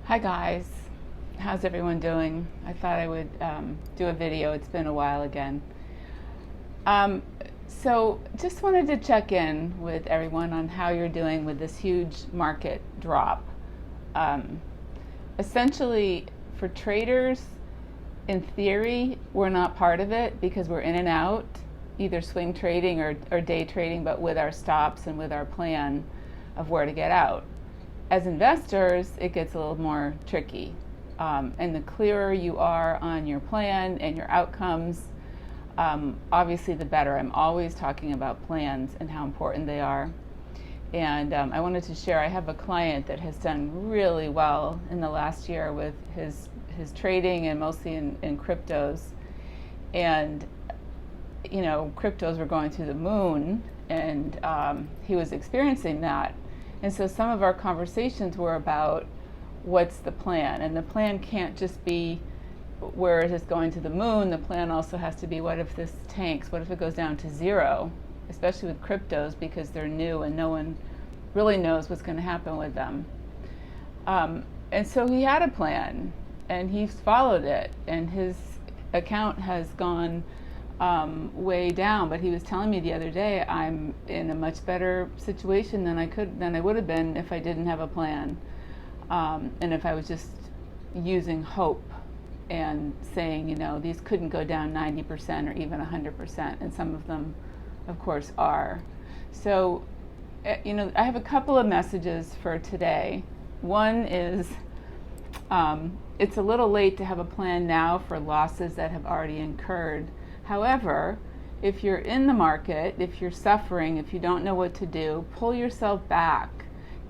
Hi guys, how's everyone doing? I thought I would do a video. It's been a while again. Um, so just wanted to check in with everyone on how you're doing with this huge market drop. Um, Essentially, for traders, in theory, we're not part of it because we're in and out, either swing trading or day trading, but with our stops and with our plan of where to get out. As investors, it gets a little more tricky. And the clearer you are on your plan and your outcomes, obviously the better. I'm always talking about plans and how important they are. And I wanted to share, I have a client that has done really well in the last year with his trading and mostly in cryptos. And, you know, cryptos were going through the moon and he was experiencing that. And so some of our conversations were about what's the plan. And the plan can't just be where it is going to the moon. The plan also has to be, what if this tanks? What if it goes down to zero? Especially with cryptos because they're new and no one really knows what's going to happen with them. And so he had a plan and he's followed it, and his account has gone way down, but he was telling me the other day, I'm in a much better situation than I would have been if I didn't have a plan, and if I was just using hope and saying, you know, these couldn't go down 90% or even 100%, and some of them, of course, are. So, you know, I have a couple of messages for today. One is, it's a little late to have a plan now for losses that have already incurred. However, if you're in the market, if you're suffering, if you don't know what to do, pull yourself back.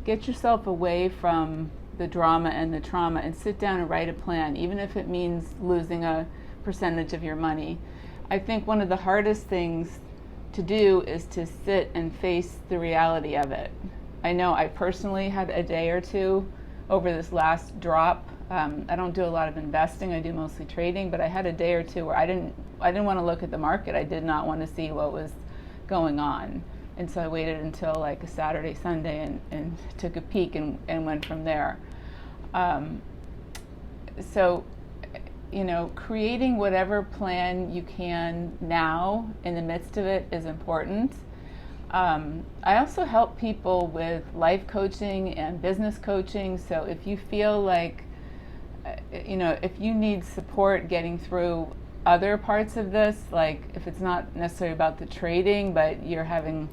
Get yourself away from the drama and the trauma and sit down and write a plan, even if it means losing a percentage of your money. I think one of the hardest things to do is to sit and face the reality of it. I know I personally had a day or two over this last drop. I don't do a lot of investing, I do mostly trading, but I had a day or two where I didn't want to look at the market. I did not want to see what was going on. And so I waited until like a Saturday, Sunday and took a peek and went from there. So, you know, creating whatever plan you can now in the midst of it is important. I also help people with life coaching and business coaching. So if you feel like, you know, if you need support getting through other parts of this, like if it's not necessarily about the trading, but you're having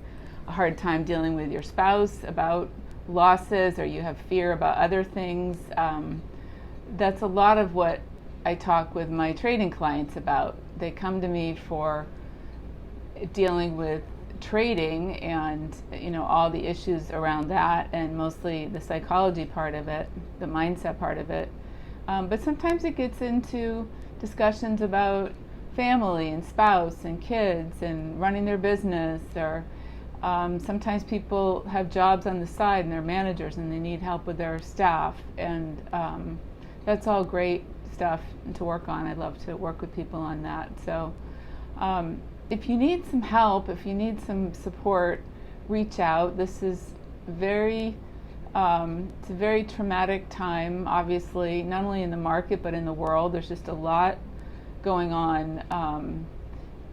a hard time dealing with your spouse about losses, or you have fear about other things, that's a lot of what I talk with my trading clients about. They come to me for dealing with trading and, you know, all the issues around that, and mostly the psychology part of it, the mindset part of it. But sometimes it gets into discussions about family and spouse and kids and running their business, or sometimes people have jobs on the side and they're managers and they need help with their staff, and that's all great stuff to work on. I love to work with people on that. So if you need some help, if you need some support, reach out. This is it's a very traumatic time, obviously, not only in the market but in the world. There's just a lot going on,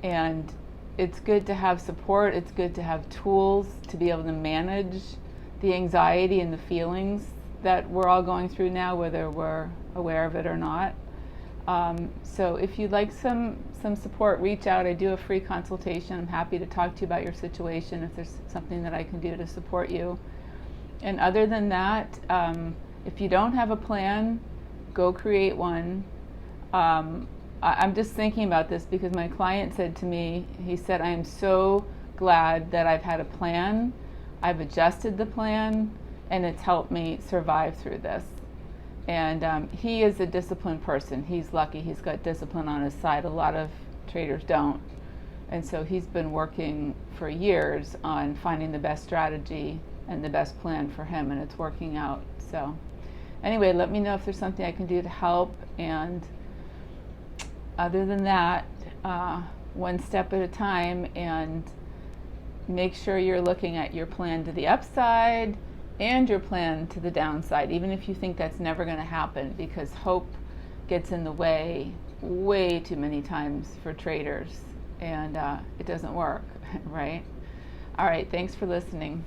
and it's good to have support. It's good to have tools to be able to manage the anxiety and the feelings that we're all going through now, whether we're aware of it or not. So if you'd like some support, reach out. I do a free consultation. I'm happy to talk to you about your situation if there's something that I can do to support you. And other than that, if you don't have a plan, go create one. I'm just thinking about this because my client said to me, he said, I am so glad that I've had a plan. I've adjusted the plan and it's helped me survive through this. And he is a disciplined person. He's lucky he's got discipline on his side. A lot of traders don't. And so he's been working for years on finding the best strategy and the best plan for him, and it's working out. So anyway, let me know if there's something I can do to help. And other than that, one step at a time, and make sure you're looking at your plan to the upside, and your plan to the downside, even if you think that's never going to happen, because hope gets in the way too many times for traders, and it doesn't work, right? All right, thanks for listening.